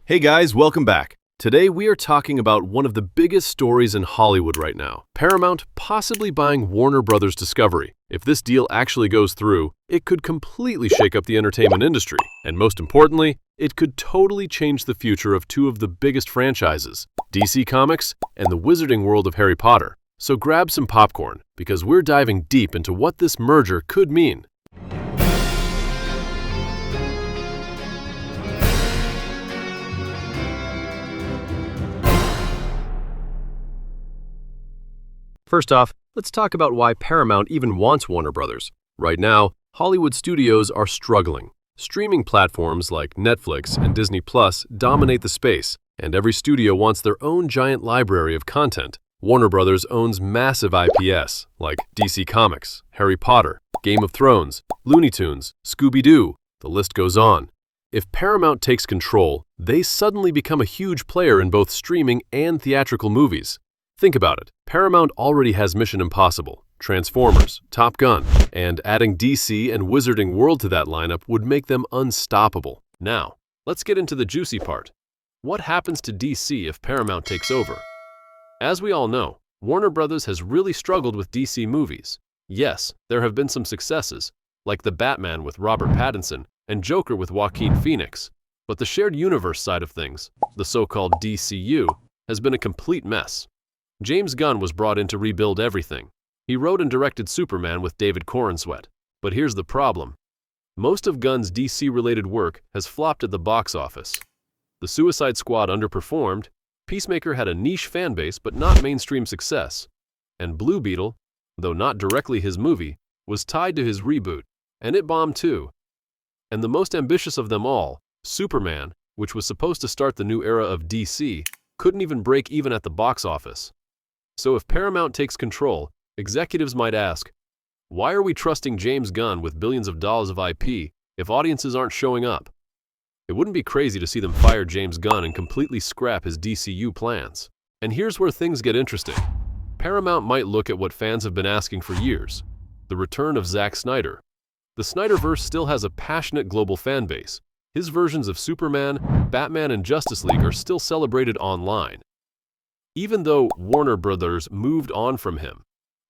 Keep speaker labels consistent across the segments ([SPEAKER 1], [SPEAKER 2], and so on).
[SPEAKER 1] Hey guys, welcome back. Today we are talking about one of the biggest stories in Hollywood right now, Paramount possibly buying Warner Brothers Discovery. If this deal actually goes through, it could completely shake up the entertainment industry, and most importantly, it could totally change the future of two of the biggest franchises, DC Comics and the wizarding world of Harry Potter. So grab some popcorn, because we're diving deep into what this merger could mean. First off, let's talk about why Paramount even wants Warner Brothers. Right now, Hollywood studios are struggling. Streaming platforms like Netflix and Disney Plus dominate the space, and every studio wants their own giant library of content. Warner Brothers owns massive IPs like DC Comics, Harry Potter, Game of Thrones, Looney Tunes, Scooby-Doo, the list goes on. If Paramount takes control, they suddenly become a huge player in both streaming and theatrical movies. Think about it. Paramount already has Mission Impossible, Transformers, Top Gun, and adding DC and Wizarding World to that lineup would make them unstoppable. Now, let's get into the juicy part. What happens to DC if Paramount takes over? As we all know, Warner Brothers has really struggled with DC movies. Yes, there have been some successes, like The Batman with Robert Pattinson and Joker with Joaquin Phoenix. But the shared universe side of things, the so-called DCU, has been a complete mess. James Gunn was brought in to rebuild everything. He wrote and directed Superman with David Corenswet. But here's the problem. Most of Gunn's DC-related work has flopped at the box office. The Suicide Squad underperformed, Peacemaker had a niche fanbase but not mainstream success, and Blue Beetle, though not directly his movie, was tied to his reboot, and it bombed too. And the most ambitious of them all, Superman, which was supposed to start the new era of DC, couldn't even break even at the box office. So if Paramount takes control, executives might ask, why are we trusting James Gunn with billions of dollars of IP if audiences aren't showing up? It wouldn't be crazy to see them fire James Gunn and completely scrap his DCU plans. And here's where things get interesting. Paramount might look at what fans have been asking for years, the return of Zack Snyder. The Snyderverse still has a passionate global fan base. His versions of Superman, Batman, and Justice League are still celebrated online. Even though Warner Brothers moved on from him,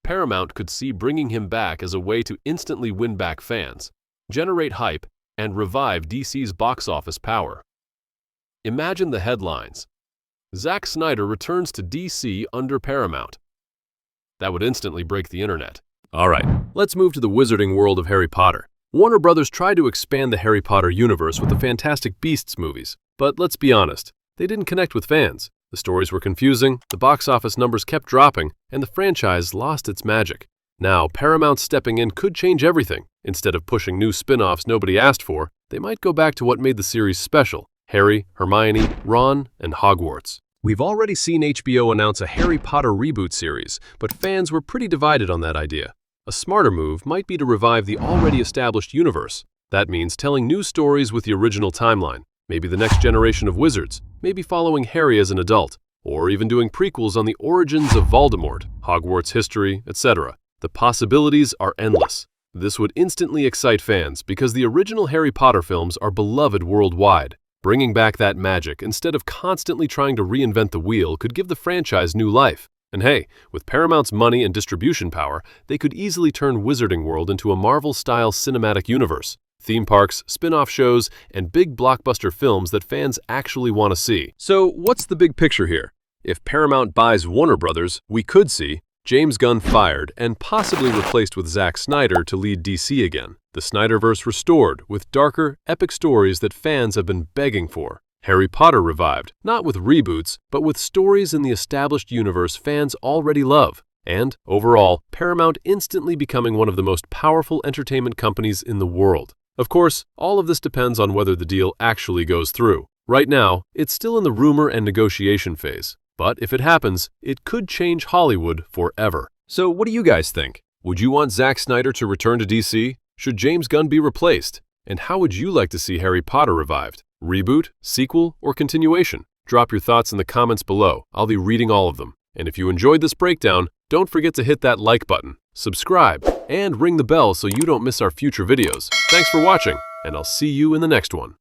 [SPEAKER 1] Paramount could see bringing him back as a way to instantly win back fans, generate hype, and revive DC's box office power. Imagine the headlines. Zack Snyder returns to DC under Paramount. That would instantly break the internet. Alright, let's move to the wizarding world of Harry Potter. Warner Brothers tried to expand the Harry Potter universe with the Fantastic Beasts movies, but let's be honest, they didn't connect with fans. The stories were confusing, the box office numbers kept dropping, and the franchise lost its magic. Now, Paramount stepping in could change everything. Instead of pushing new spin-offs nobody asked for, they might go back to what made the series special: Harry, Hermione, Ron, and Hogwarts. We've already seen HBO announce a Harry Potter reboot series, but fans were pretty divided on that idea. A smarter move might be to revive the already established universe. That means telling new stories with the original timeline. Maybe the next generation of wizards, maybe following Harry as an adult, or even doing prequels on the origins of Voldemort, Hogwarts history, etc. The possibilities are endless. This would instantly excite fans because the original Harry Potter films are beloved worldwide. Bringing back that magic instead of constantly trying to reinvent the wheel could give the franchise new life. And hey, with Paramount's money and distribution power, they could easily turn Wizarding World into a Marvel-style cinematic universe. Theme parks, spin-off shows, and big blockbuster films that fans actually want to see. So what's the big picture here? If Paramount buys Warner Brothers, we could see James Gunn fired and possibly replaced with Zack Snyder to lead DC again. The Snyderverse restored with darker, epic stories that fans have been begging for. Harry Potter revived, not with reboots, but with stories in the established universe fans already love. And, overall, Paramount instantly becoming one of the most powerful entertainment companies in the world. Of course, all of this depends on whether the deal actually goes through. Right now, it's still in the rumor and negotiation phase. But if it happens, it could change Hollywood forever. So what do you guys think? Would you want Zack Snyder to return to DC? Should James Gunn be replaced? And how would you like to see Harry Potter revived? Reboot, sequel, or continuation? Drop your thoughts in the comments below. I'll be reading all of them. And if you enjoyed this breakdown, don't forget to hit that like button, subscribe, and ring the bell so you don't miss our future videos. Thanks for watching, and I'll see you in the next one.